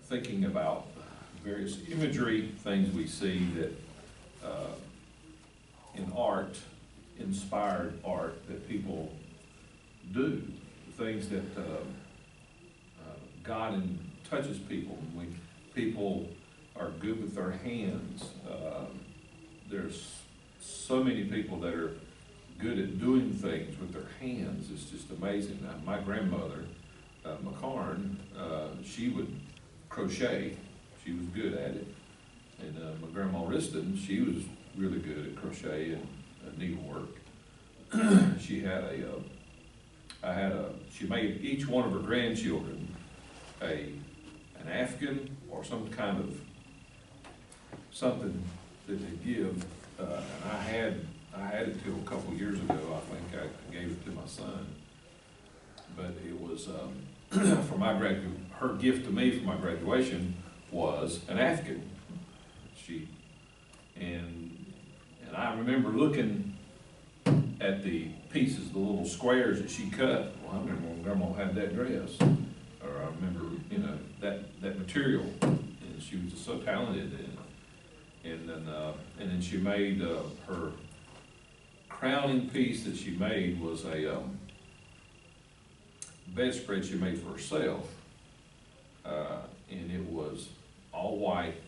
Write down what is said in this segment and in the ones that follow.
thinking about various imagery, things we see that in art, inspired art that people do, things that God touches people. People are good with their hands. There's so many people that are good at doing things with their hands. It's just amazing. Now, my grandmother, McCarn, she would crochet. She was good at it. And my grandma Riston, she was really good at crochet and needlework. She made each one of her grandchildren an Afghan or some kind of something that they give. And I had it till a couple years ago. I think I gave it to my son. But it was for my her gift to me for my graduation was an Afghan. And I remember looking at the pieces, the little squares that she cut. Well, I remember when Grandma had that dress, or I remember, that material, and she was just so talented in it. And then she made her crowning piece that she made was a bedspread she made for herself, and it was all white.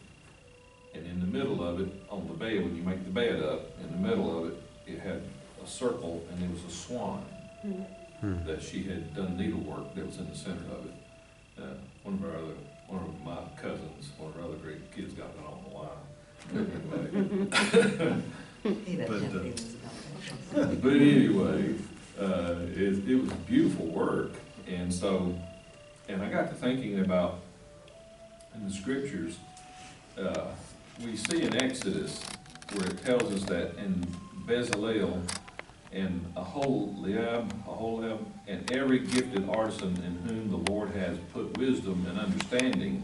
And in the middle of it, on the bed, when you make the bed up, in the middle of it, it had a circle, and it was a swan that she had done needlework that was in the center of it. One of my cousins, one of her other great kids got it on the line. He doesn't have feelings about that. But anyway, it was beautiful work, and I got to thinking about in the scriptures. We see in Exodus where it tells us that in Bezalel and Aholiab, and every gifted artisan in whom the Lord has put wisdom and understanding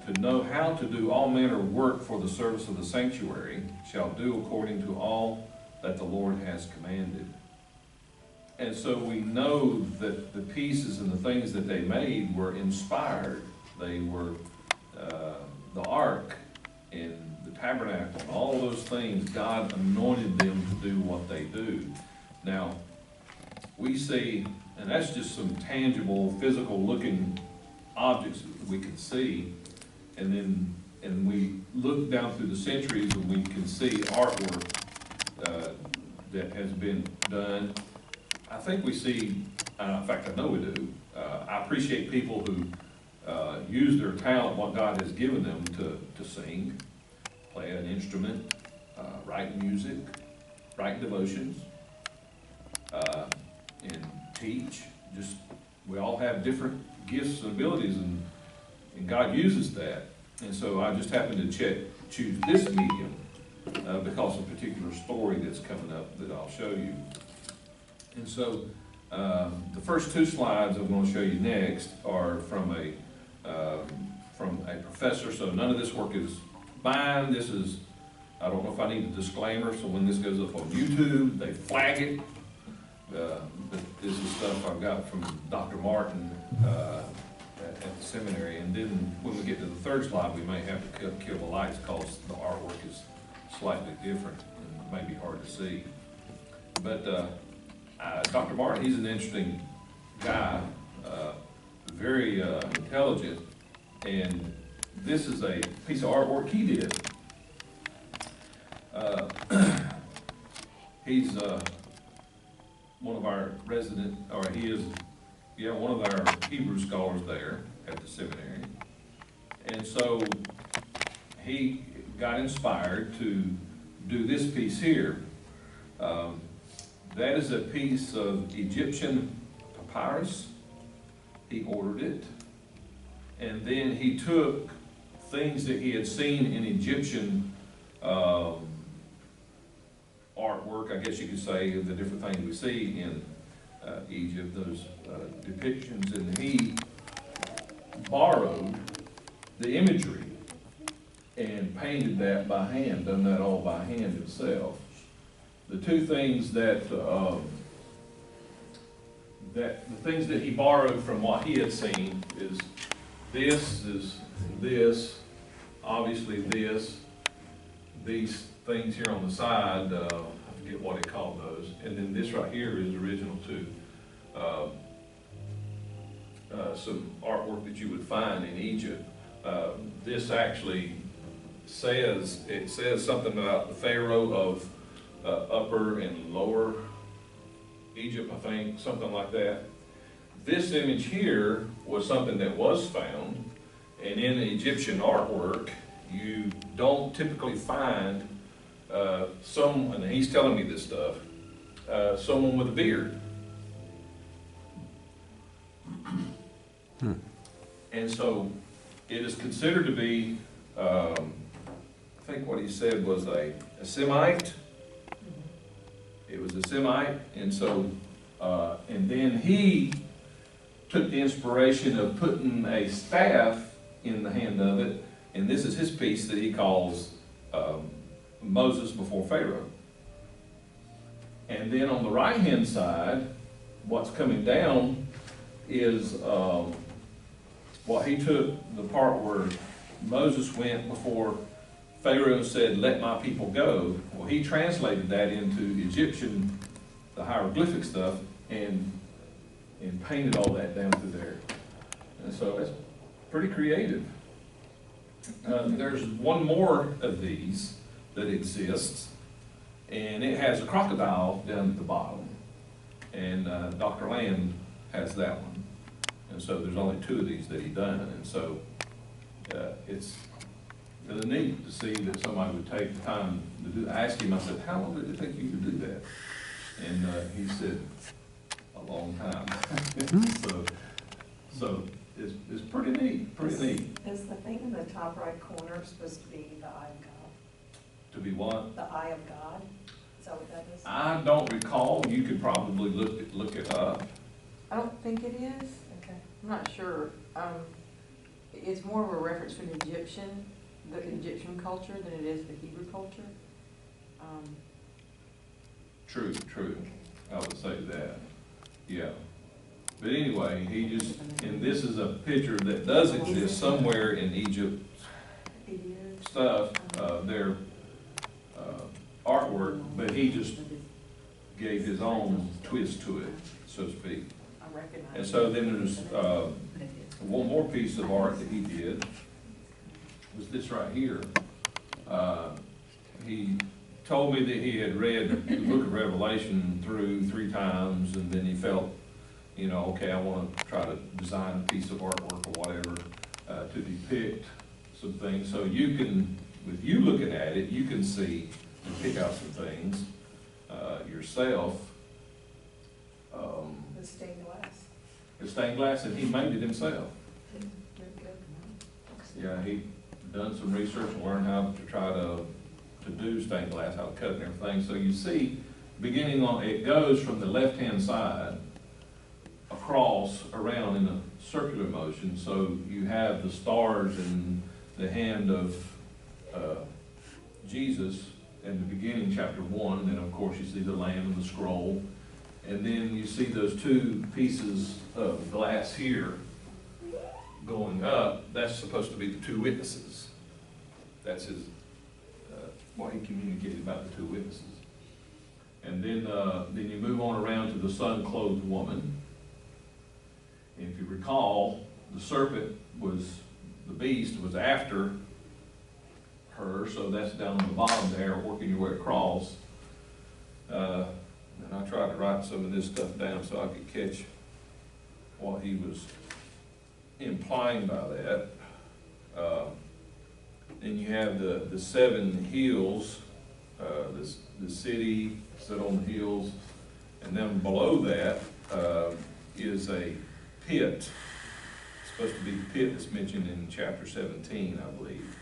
to know how to do all manner of work for the service of the sanctuary, shall do according to all that the Lord has commanded. And so we know that the pieces and the things that they made were inspired. They were the ark and the tabernacle and all those things. God anointed them to do what they do. Now, we see, and that's just some tangible, physical looking objects that we can see. And we look down through the centuries and we can see artwork that has been done. I think we see, in fact, I know we do. I appreciate people who use their talent, what God has given them to sing, play an instrument, write music, write devotions, and teach. We all have different gifts and abilities, and God uses that. And so I just happened to choose this medium because of a particular story that's coming up that I'll show you. And so the first two slides I'm going to show you next are from a professor. So none of this work is mine. This is, I don't know if I need a disclaimer, so when this goes up on YouTube, they flag it. But this is stuff I've got from Dr. Martin at the seminary. And then when we get to the third slide, we may have to kill the lights because the artwork is slightly different and may be hard to see. But Dr. Martin, he's an interesting guy, very intelligent, and this is a piece of artwork he did. He's one of our resident, or he is, one of our Hebrew scholars there at the seminary. And so he got inspired to do this piece here. That is a piece of Egyptian papyrus. He ordered it. And then he took things that he had seen in Egyptian artwork, I guess you could say, the different things we see in Egypt, those depictions, and he borrowed the imagery and painted that by hand, done that all by hand himself. The two things that the things that he borrowed from what he had seen is this is this, obviously this, these things here on the side, I forget what it called those, and then this right here is original too. Some artwork that you would find in Egypt. This actually says something about the Pharaoh of Upper and Lower Egypt, I think, something like that. This image here was something that was found, and in the Egyptian artwork, you don't typically find and he's telling me this stuff, someone with a beard. And so it is considered to be, I think what he said was a Semite. It was a Semite, and so, and then he took the inspiration of putting a staff in the hand of it, and this is his piece that he calls Moses before Pharaoh. And then on the right-hand side, what's coming down is what he took, the part where Moses went before Pharaoh said, "Let my people go." Well, he translated that into Egyptian, the hieroglyphic stuff, and painted all that down through there. And so it's pretty creative. There's one more of these that exists, and it has a crocodile down at the bottom. And Dr. Land has that one. And so there's only 2 of these that he done. And so it's really neat to see that somebody would take the time to do. I asked him, I said, "How long did it take you to do that?" And he said, "A long time." so it's pretty neat, pretty neat. Is the thing in the top right corner supposed to be the eye of God? To be what? The eye of God? Is that what that is? I don't recall. You could probably look it up. I don't think it is. Okay. I'm not sure. It's more of a reference to the Egyptian culture than it is the Hebrew culture. True. I would say that. Yeah. But anyway, and this is a picture that does exist somewhere in Egypt stuff, their artwork, but he just gave his own twist to it, so to speak. I recognize. And so then there's one more piece of art that he did, was this right here. He told me that he had read the book of Revelation through 3 times, and then he felt, okay, I want to try to design a piece of artwork or whatever to depict some things. So you can, with you looking at it, you can see and pick out some things yourself. The stained glass. It's stained glass, and he made it himself. Very good. Yeah, he done some research and learned how to try to do stained glass, how to cut and everything. So you see, it goes from the left-hand side across around in a circular motion. So you have the stars in the hand of Jesus in the beginning, chapter 1. And then, of course, you see the Lamb and the scroll. And then you see those 2 pieces of glass here going up. That's supposed to be the 2 witnesses. That's what he communicated about the 2 witnesses. And then you move on around to the sun-clothed woman. And if you recall, the serpent the beast was after her, so that's down on the bottom there, working your way across. And I tried to write some of this stuff down so I could catch what he was implying by that. Then you have the 7 hills, the city set on the hills, and then below that is a pit. It's supposed to be the pit that's mentioned in chapter 17, I believe.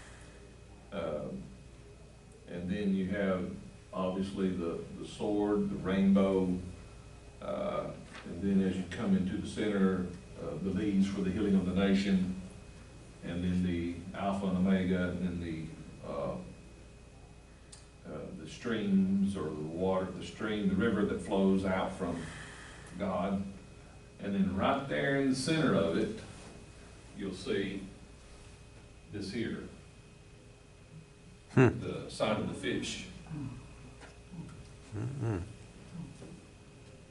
And then you have obviously the sword, the rainbow, and then as you come into the center, the leaves for the healing of the nation, and then the Alpha and Omega, and then the streams, or the water, the river that flows out from God. And then right there in the center of it you'll see this here. Hmm. The sign of the fish.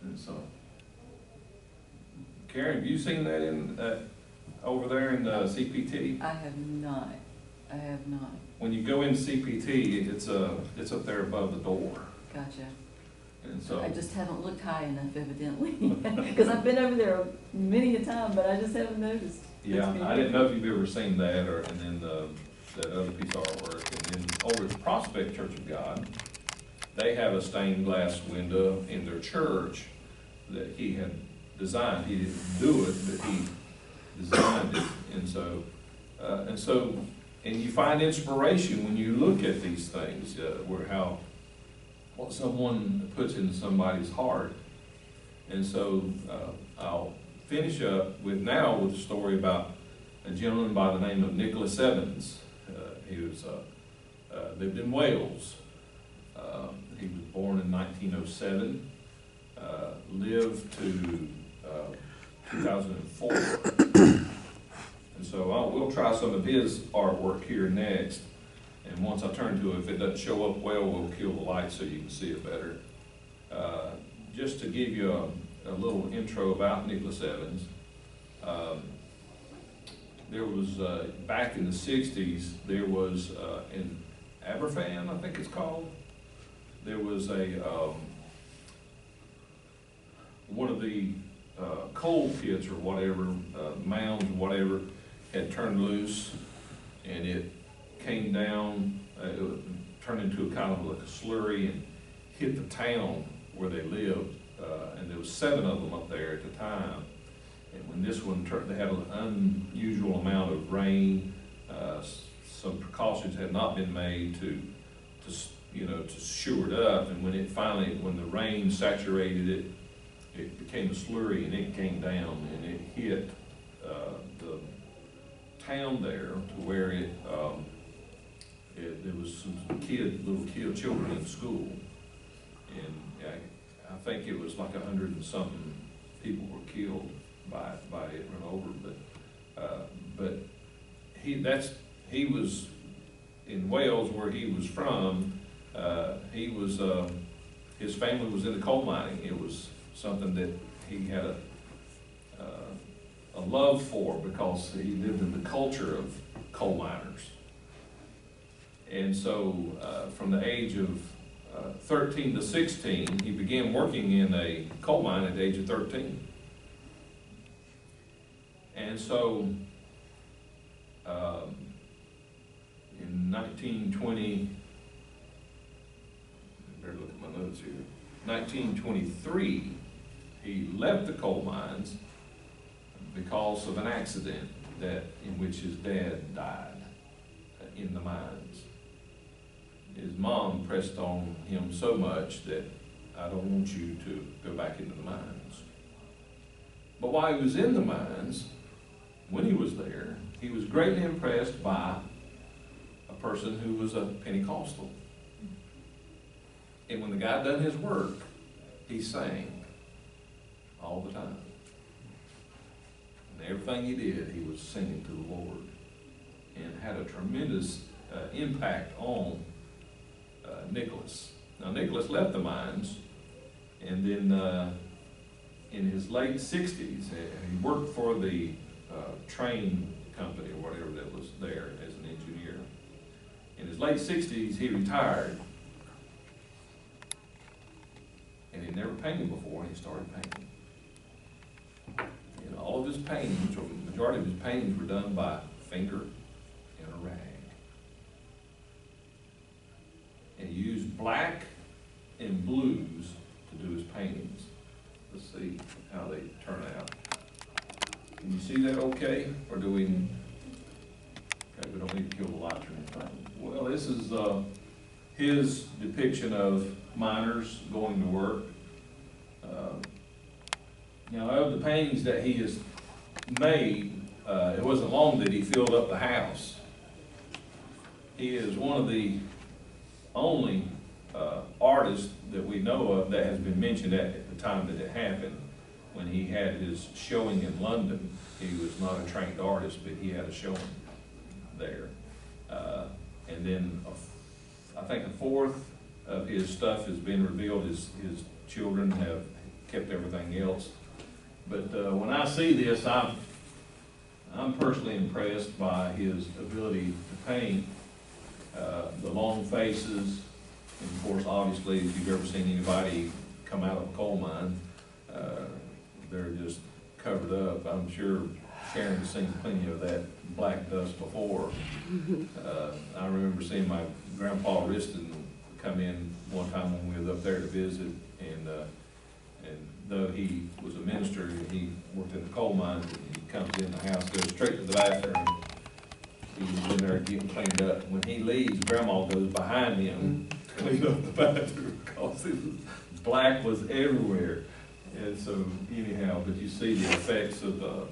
And so, Karen, have you seen that in, over there in CPT? I have not. I have not. When you go in CPT, it's up there above the door. Gotcha. And so, I just haven't looked high enough evidently. Because I've been over there many a time, but I just haven't noticed. yeah, I didn't know if you've ever seen that, or, and then that other piece of artwork. And then over at the Prospect Church of God, they have a stained glass window in their church that he had designed. He didn't do it, but he designed it. And you find inspiration when you look at these things, where what someone puts into somebody's heart. And so I'll finish up with a story about a gentleman by the name of Nicholas Evans. He was lived in Wales. He was born in 1907, lived to 2004. And so we'll try some of his artwork here next. And once I turn to it, if it doesn't show up well, we'll kill the light so you can see it better. Just to give you a little intro about Nicholas Evans. There was, back in the 60s, there was in Aberfan, I think it's called, there was one of the coal pits or whatever, mounds or whatever, had turned loose, and it came down, it turned into a kind of like a slurry and hit the town where they lived, and there was 7 of them up there at the time. And when this one turned, they had an unusual amount of rain. Some precautions had not been made to shore it up. And when the rain saturated it, it became a slurry, and it came down and it hit the town there to where there was some little children in school, and I think it was like 100 and something people were killed by it run over. But he was in Wales, where he was from. His family was in the coal mining. It was something that he had a love for, because he lived in the culture of coal miners. And so from the age of 13 to 16, he began working in a coal mine at the age of 13. And so in 1920, I better look at my notes here, 1923, he left the coal mines because of an accident in which his dad died in the mines. His mom pressed on him so much that, I don't want you to go back into the mines. But while he was in the mines, when he was there, he was greatly impressed by a person who was a Pentecostal. And when the guy done his work, he sang all the time. And everything he did, he was singing to the Lord, and had a tremendous impact on Nicholas. Now, Nicholas left the mines, and then in his late 60s, he worked for the train company or whatever that was there as an engineer. In his late 60s, he retired, and he'd never painted before, and he started painting. And all of his paintings, or the majority of his paintings, were done by finger and a rag. And he used black and blues to do his paintings. Let's see how they turn out. Can you see that okay? Or do we, okay, we don't need to kill the lights or anything. Well, this is his depiction of miners going to work. Now, of the paintings that he has made, it wasn't long that he filled up the house. He is one of the only artist that we know of that has been mentioned at the time that it happened. when he had his showing in London, he was not a trained artist, but he had a showing there. And then I think a fourth of his stuff has been revealed. His children have kept everything else. But when I see this, I'm personally impressed by his ability to paint the long faces. And of course, obviously, if you've ever seen anybody come out of a coal mine, they're just covered up. I'm sure Sharon has seen plenty of that black dust before. I remember seeing my grandpa Riston come in one time when we was up there to visit, and though he was a minister, he worked in the coal mines, and he comes in the house, goes straight to the bathroom. He was in there getting cleaned up. When he leaves, Grandma goes behind him to clean up the bathroom because black was everywhere. And so anyhow, but you see the effects of the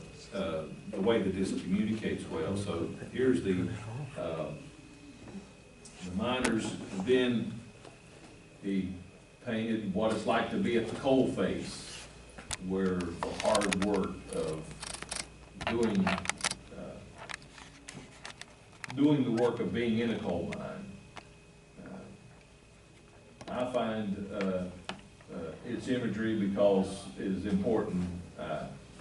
way that this communicates well. So here's the miners. Then he painted what it's like to be at the coal face, where the hard work of doing the work of being in a coal mine. I find its imagery, because it is important,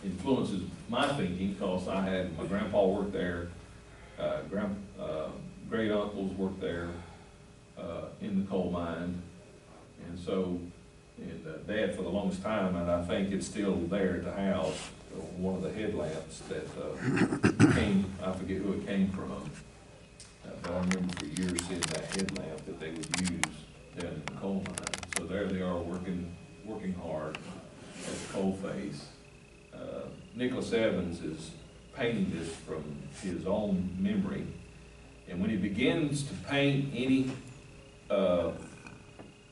influences my thinking, because I had my grandpa work there, great uncles worked there in the coal mine, and so, and Dad for the longest time, and I think it's still there at the house, one of the headlamps that came, I forget who it came from, but I remember for years seeing that headlamp that they would use down in the coal mine. So there they are working hard at the coal face. Nicholas Evans is painting this from his own memory, and when he begins to paint any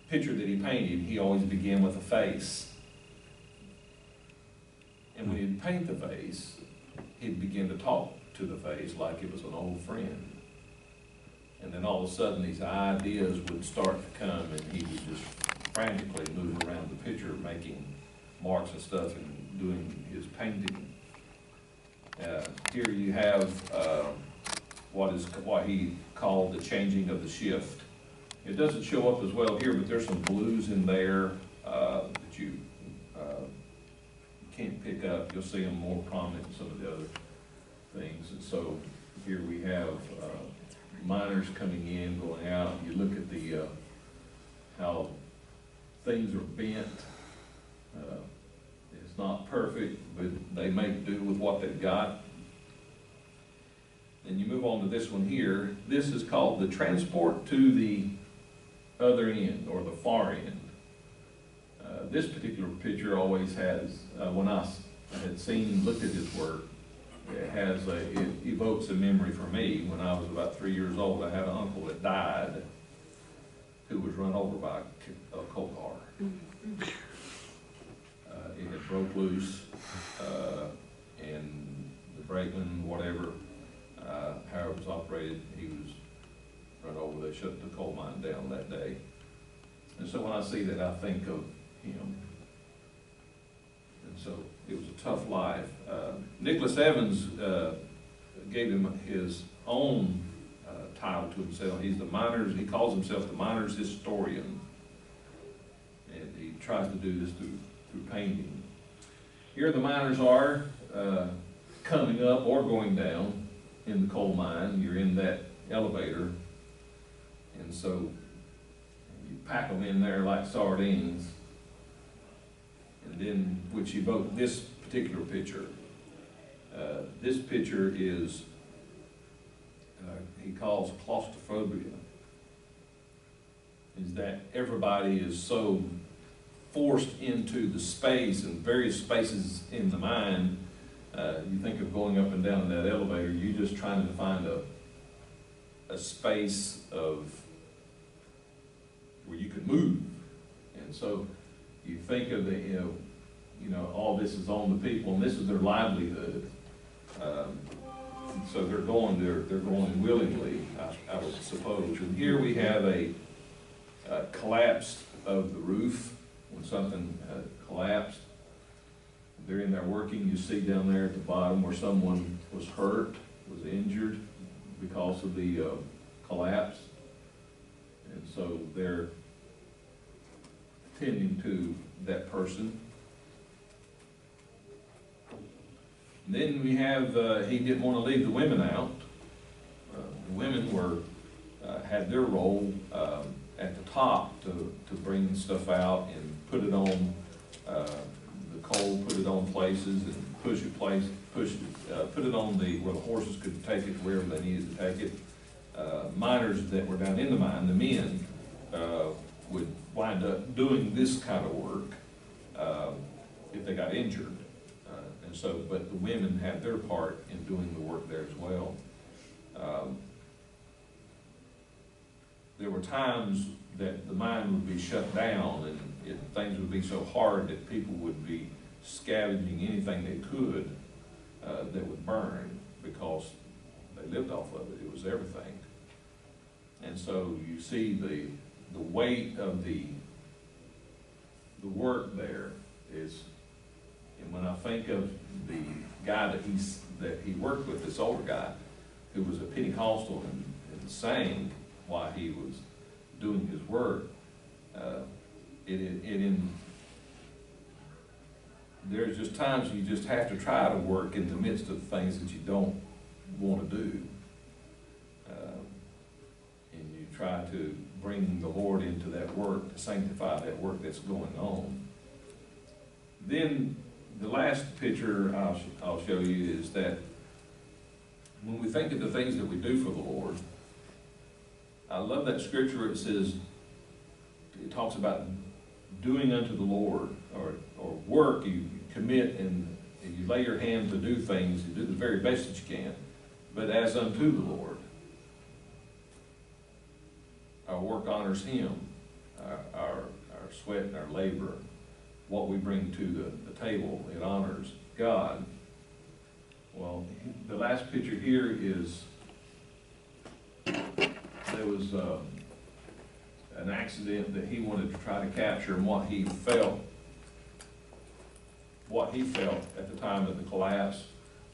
picture that he painted, he always began with a face. And when he'd paint the face, he'd begin to talk to the face like it was an old friend. And then all of a sudden these ideas would start to come, and he would just frantically move around the picture, making marks and stuff and doing his painting. Here you have what he called the changing of the shift. It doesn't show up as well here, but there's some blues in there that you can't pick up. You'll see them more prominent in some of the other things. And so here we have miners coming in, going out. You look at the how things are bent. It's not perfect, but they make do with what they've got. And you move on to this one here. This is called the transport to the other end, or the far end. This particular picture always has, when I had looked at his work, it evokes a memory for me. When I was about 3 years old, I had an uncle that died who was run over by a coal car. It had broke loose, and the brakeman, whatever, however it was operated, he was run over. They shut the coal mine down that day. And so when I see that, I think of him. And so it was a tough life. Nicholas Evans gave him his own title to himself. He calls himself the miner's historian. And he tries to do this through painting. Here the miners are coming up or going down in the coal mine. You're in that elevator. And so you pack them in there like sardines. And then, which evoked this particular picture. This picture is, he calls claustrophobia. Is that everybody is so forced into the space and various spaces in the mine. You think of going up and down that elevator, you're just trying to find a space of where you can move. And so you think of the, all this is on the people, and this is their livelihood. So they're going willingly, I would suppose. And here we have a collapse of the roof, when something collapsed. they're in there working. You see down there at the bottom where someone was hurt, was injured because of the collapse. And so they're tending to that person. And then we have, he didn't want to leave the women out. The women were, had their role at the top to bring stuff out and put it on the coal, put it on places and put it on where the horses could take it wherever they needed to take it. Miners that were down in the mine, the men, would wind up doing this kind of work if they got injured. And so, but the women had their part in doing the work there as well. There were times that the mine would be shut down and things would be so hard that people would be scavenging anything they could that would burn because they lived off of it. It was everything. And so you see the weight of the work there is, and when I think of the guy that he worked with, this older guy, who was a Pentecostal and sang while he was doing his work, there's just times you just have to try to work in the midst of things that you don't want to do. And you try to bring the Lord into that work, to sanctify that work that's going on. Then the last picture I'll show you is that when we think of the things that we do for the Lord, I love that scripture where it says, it talks about doing unto the Lord, or work, you commit and you lay your hand to do things, you do the very best that you can, but as unto the Lord. Our work honors Him, our sweat and our labor, what we bring to the table, it honors God. Well, the last picture here is, there was an accident that he wanted to try to capture, and what he felt at the time of the collapse,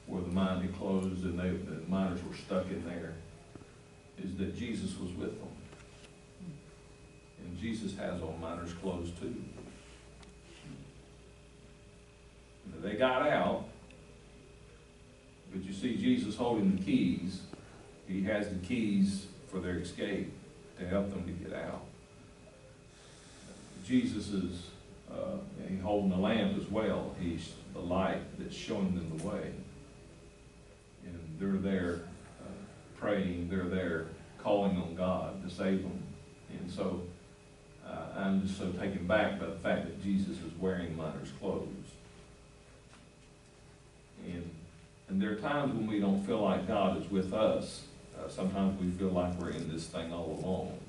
where the mine had closed and the miners were stuck in there, is that Jesus was with them. And Jesus has on miners' clothes too. They got out, but you see Jesus holding the keys. He has the keys for their escape to help them to get out. Jesus is he's holding the lamp as well. He's the light that's showing them the way. And they're there praying, they're there calling on God to save them. And so I'm just so taken back by the fact that Jesus is wearing miners' clothes. And there are times when we don't feel like God is with us. Sometimes we feel like we're in this thing all alone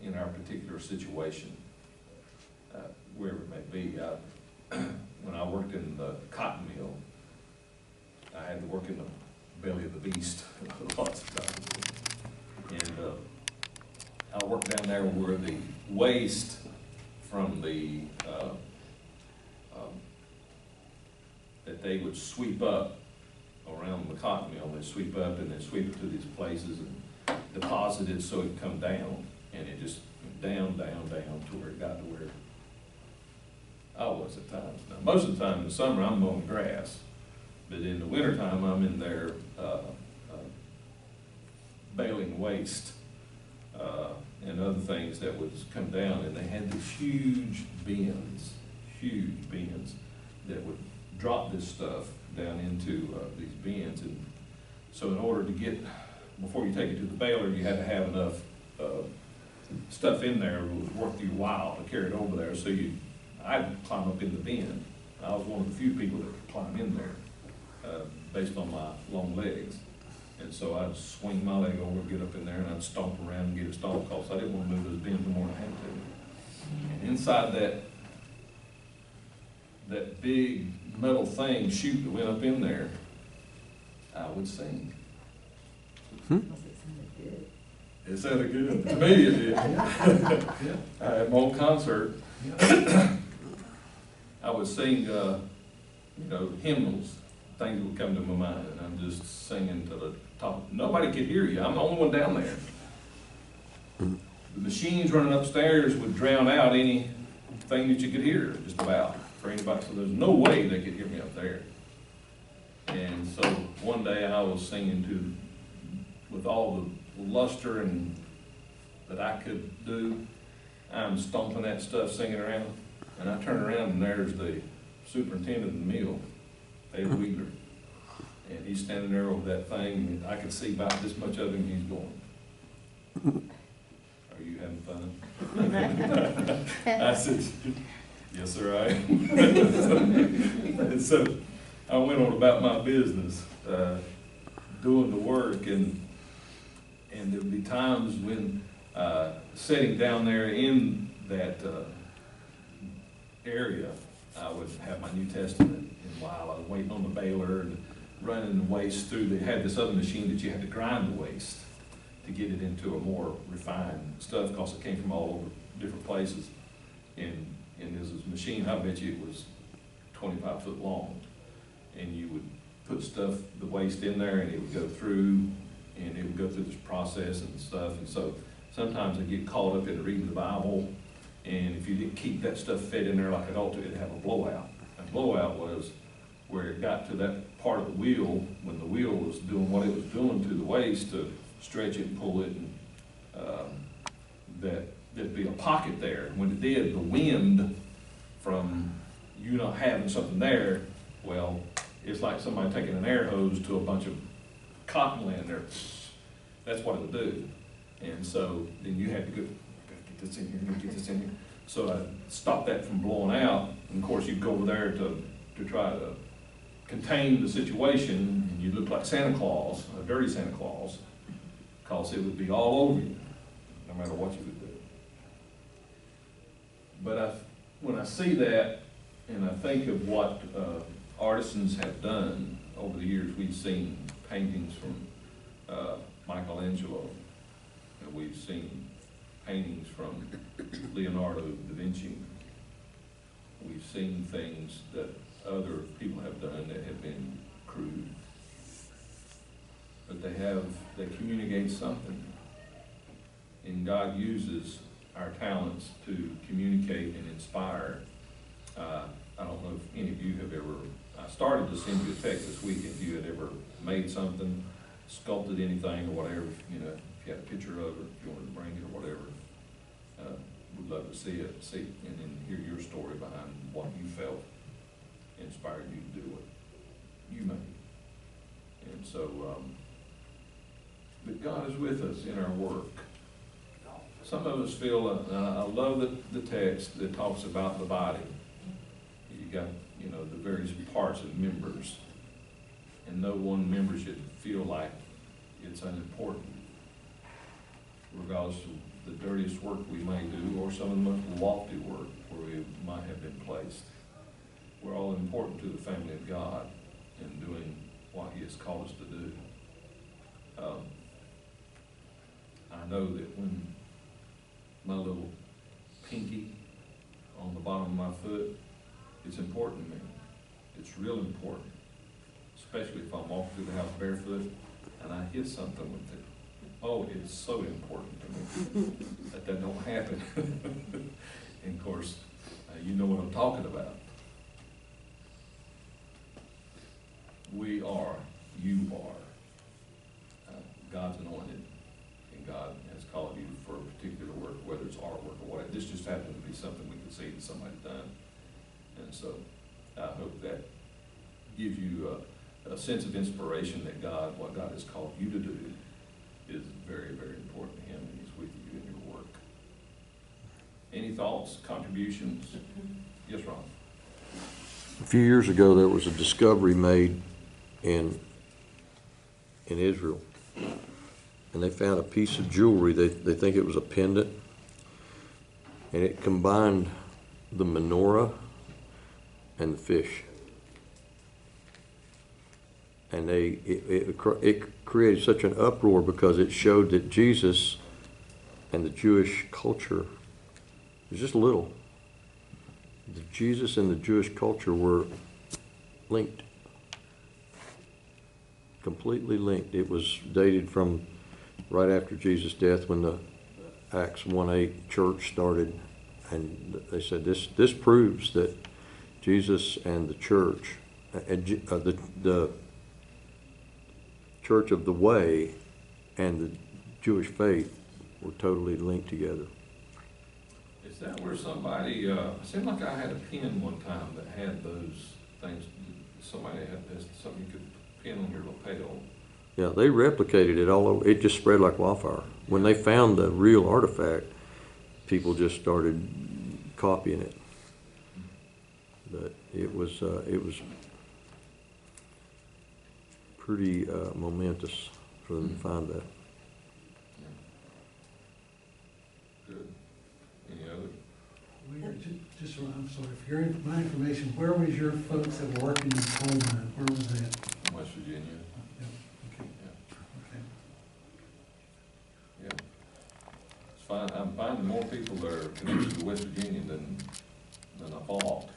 in our particular situation, wherever it may be. When I worked in the cotton mill, I had to work in the belly of the beast lots of times. And I worked down there where the waste from the that they would sweep up around the cotton mill. They'd sweep up and they'd sweep it to these places and deposit it so it'd come down. And it just went down, down, down to where it got to where I was at times. Now, most of the time in the summer I'm mowing grass, but in the wintertime I'm in there baling waste and other things that would come down. And they had these huge bins that would drop this stuff down into these bins. And so in order to get, before you take it to the baler, you had to have enough stuff in there that was worth your while to carry it over there. So I'd climb up in the bin. I was one of the few people that could climb in there based on my long legs. And so I'd swing my leg over, get up in there, and I'd stomp around and get it stomped off. So I didn't want to move those bins no more than I had to. And inside that big metal thing, chute that went up in there, I would sing. It sounded good. To me it did. I had my own concert. I I would sing, hymnals, things would come to my mind, and I'm just singing to the top. Nobody could hear you. I'm the only one down there. The machines running upstairs would drown out anything that you could hear, just about, for anybody. So there's no way they could hear me up there. And so one day I was singing with all the luster and that I could do. I'm stomping that stuff, singing around, and I turn around and there's the superintendent of the mill, Dave Wheeler. And he's standing there over that thing, and I could see about this much of him, he's going, "Are you having fun?" I said, "Yes, sir, I am." And so I went on about my business, doing the work, and there'd be times when sitting down there in that area, I would have my New Testament, and while I was waiting on the baler and running the waste through, they had this other machine that you had to grind the waste to get it into a more refined stuff, because it came from all over different places. And there's this machine, I bet you it was 25 foot long, and you would put the waste in there, and it would go through, and it would go through this process and stuff. And so sometimes I get caught up in reading the Bible, and if you didn't keep that stuff fed in there like it ought to, it'd have a blowout. A blowout was where it got to that part of the wheel, when the wheel was doing what it was doing to the waste to stretch it and pull it, and that there'd be a pocket there. When it did, the wind from you not having something there, well, it's like somebody taking an air hose to a bunch of cotton laying there. That's what it would do. And so then you had to go, get this in here, get this in here. So I stopped that from blowing out. And of course, you'd go over there to try to contain the situation, and you look like Santa Claus, a dirty Santa Claus, because it would be all over you, no matter what you would do. But when I see that, and I think of what artisans have done over the years, we've seen paintings from Michelangelo, and we've seen paintings from Leonardo da Vinci. We've seen things that other people have done that have been crude, but they communicate something. And God uses our talents to communicate and inspire. I don't know if any of you have ever, I started to send you a text this week if you had ever made something, sculpted anything or whatever, if you had a picture of it, if you wanted to bring it or whatever. We'd love to see it, and then hear your story behind what you felt inspired you to do what you made. And so, but God is with us in our work. Some of us feel, I love the text that talks about the body. You got, the various parts and members, and no one member should feel like it's unimportant, regardless of the dirtiest work we may do, or some of the most lofty work where we might have been placed. We're all important to the family of God in doing what He has called us to do. I know that when my little pinky on the bottom of my foot, it's important to me. It's real important, especially if I'm walking through the house barefoot and I hit something with it. Oh, it's so important to me that don't happen. And of course, you know what I'm talking about. We are, you are, God's anointed, and God has called you for a particular work, whether it's artwork or whatever. This just happened to be something we could see that somebody's done. And so I hope that gives you a sense of inspiration that what God has called you to do is very, very important to Him, and He's with you in your work. Any thoughts, contributions? Yes, Ron? A few years ago, there was a discovery made in Israel, and they found a piece of jewelry. They think it was a pendant, and it combined the menorah and the fish. And it created such an uproar because it showed that Jesus and the Jewish culture was just little. Jesus and the Jewish culture were linked. Completely linked. It was dated from right after Jesus' death when the Acts 1:8 church started. And they said this proves that Jesus and the church, the Church of the Way and the Jewish faith were totally linked together. Is that where somebody, it seemed like I had a pen one time that had those things, somebody had this, something you could pin on your lapel. Yeah, they replicated it all over. It just spread like wildfire. When they found the real artifact, people just started copying it. But it was pretty momentous for them to find that. Good. Any other? I'm sorry, for my information, where was your folks that were working in the coal mine? Where was that? West Virginia. Okay, Yeah. okay. Yeah. It's fine, I'm finding more people that are connected to West Virginia than I thought.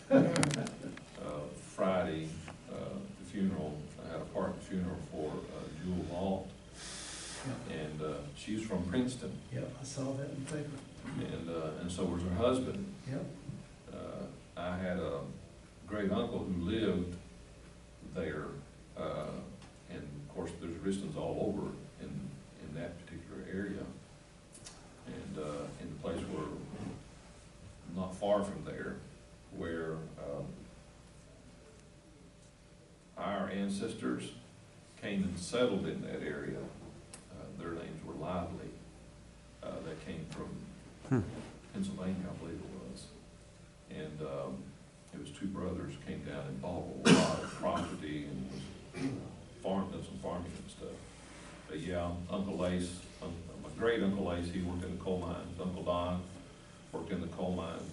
Friday, the funeral, I had a party funeral for Jewel Vault, and she's from Princeton, Yep, I saw that in the paper. and so was her husband. Yep. I had a great uncle who lived there, and of course, there's Ristons all over in that particular area. And in the place where, not far from there, where our ancestors came and settled in that area. Their names were Lively. That came from Pennsylvania, I believe it was. And it was two brothers came down and bought a lot of property and was done some farming and stuff. But yeah, Uncle Ace, my great Uncle Ace, he worked in the coal mines. Uncle Don worked in the coal mine.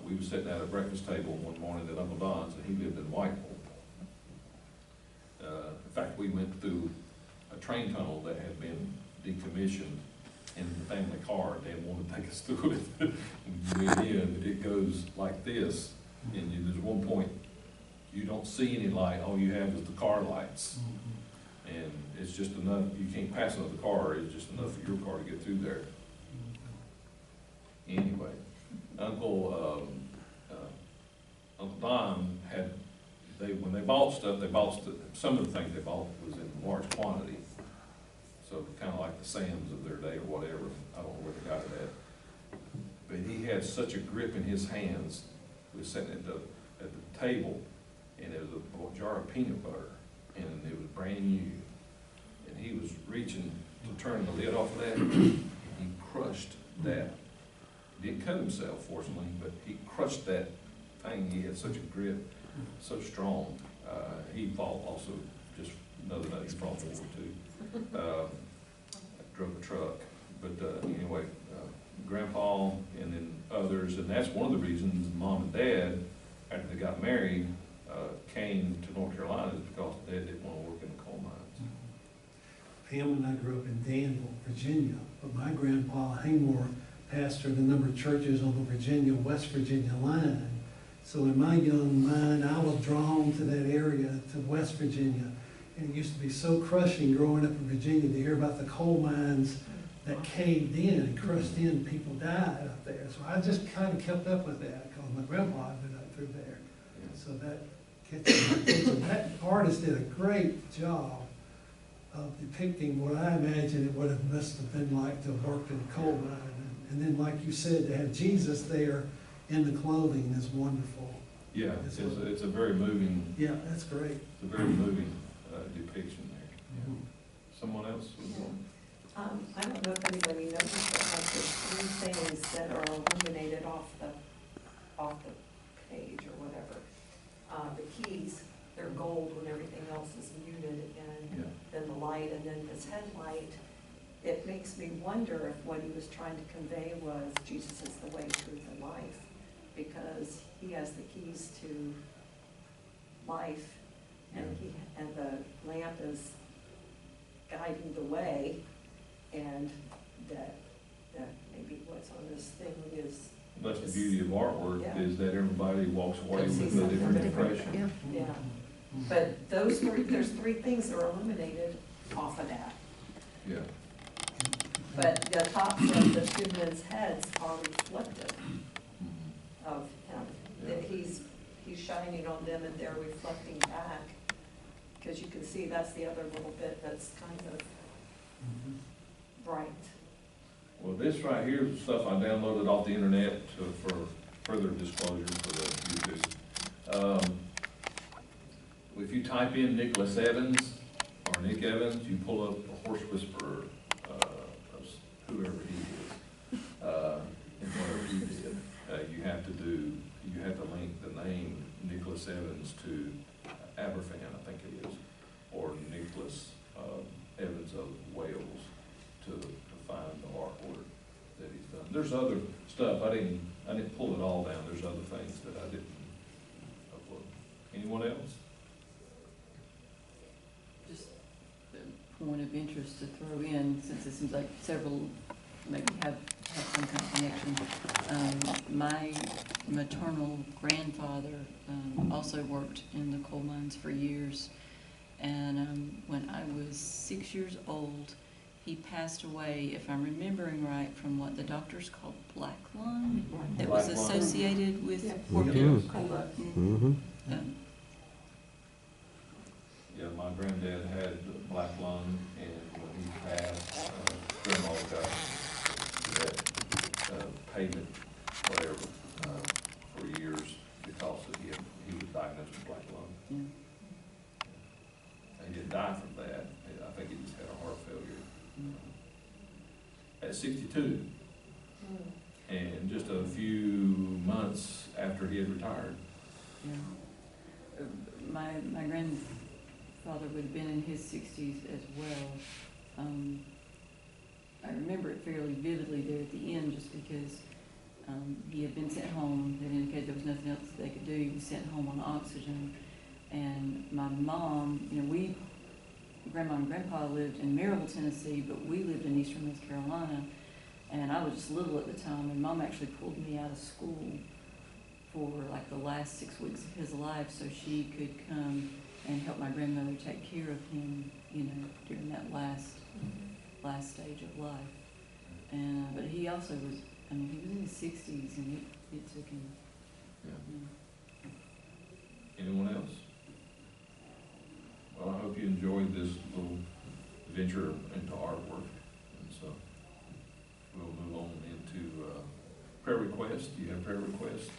We were sitting at a breakfast table one morning at Uncle Don's, and he lived in Whitehall. In fact, we went through a train tunnel that had been decommissioned in the family car. Dad wanted to take us through it. We went in, it goes like this, and there's one point, you don't see any light, all you have is the car lights. And it's just enough, you can't pass another car, it's just enough for your car to get through there. Anyway, Uncle Don had, when they bought stuff, some of the things they bought was in large quantity. So kind of like the Sam's of their day or whatever, I don't know where they got it at. But he had such a grip in his hands. We was sitting at the table, and there was a jar of peanut butter, and it was brand new. And he was reaching to turn the lid off of that, and he crushed that. He didn't cut himself, fortunately, but he crushed that thing. He had such a grip, so strong. He fought also, just another night, he fought World War II. Drove a truck, but anyway, Grandpa and then others, and that's one of the reasons Mom and Dad, after they got married, came to North Carolina, is because Dad didn't want to work in the coal mines. Pam and I grew up in Danville, Virginia, but my grandpa, Haymore, pastored a number of churches on the Virginia-West Virginia line. So in my young mind, I was drawn to that area, to West Virginia. And it used to be so crushing growing up in Virginia to hear about the coal mines that caved in and crushed in, people died up there. So I just kind of kept up with that because my grandpa had been up through there. So that that artist did a great job of depicting what I imagine it would have must have been like to have worked in a coal mine. And then, like you said, to have Jesus there in the clothing is wonderful. Yeah, it's a very moving. Yeah, that's great. It's a very moving depiction there. Yeah. Someone else? I don't know if anybody noticed, but like there's three things that are illuminated off the page or whatever. The keys, they're gold when everything else is muted, and then the light, and then this headlight. It makes me wonder if what he was trying to convey was Jesus is the way, truth, and life, because he has the keys to life, and the lamp is guiding the way, and that maybe what's on this thing is That's the beauty of artwork, Yeah. is that everybody walks away Can see with a something different different. impression. Yeah, but there's three things that are eliminated off of that. Yeah. But the tops of the two men's heads are reflective Mhm. of him. That he's shining on them and they're reflecting back. Because you can see that's the other little bit that's kind of bright. Well, this right here is stuff I downloaded off the internet for further disclosure for the YouTube. If you type in Nicholas Evans or Nick Evans, you pull up a horse whisperer, whoever he is, and whatever he did. You have to link the name Nicholas Evans to Aberfan, I think it is, or Nicholas Evans of Wales to find the artwork that he's done. There's other stuff, I didn't pull it all down, there's other things that I didn't upload. Anyone else? Just a point of interest to throw in, since it seems like several maybe have some kind of connection. My maternal grandfather also worked in the coal mines for years. And when I was 6 years old, he passed away, if I'm remembering right, from what the doctors called black lung that was Black lung. associated with Yeah. poor Yeah. people. Mm-hmm. Um, Yeah, my granddad had black lung, and when he passed, grandma got that payment, whatever, for years because he was diagnosed with black lung. yeah. He didn't die from that, I think he just had a heart failure at 62, and just a few months after he had retired. Yeah. My grandfather would have been in his 60s as well. I remember it fairly vividly there at the end, just because he had been sent home. That indicated there was nothing else that they could do. He was sent home on oxygen. And my mom, Grandma and Grandpa lived in Maryville, Tennessee, but we lived in eastern North Carolina. And I was just little at the time, and Mom actually pulled me out of school for like the last 6 weeks of his life so she could come and help my grandmother take care of him, during that last stage of life. And, but he also was, he was in his 60s, and it took him. Anyone else? Well, I hope you enjoyed this little venture into artwork, and so we'll move on into prayer requests. Do you have prayer requests?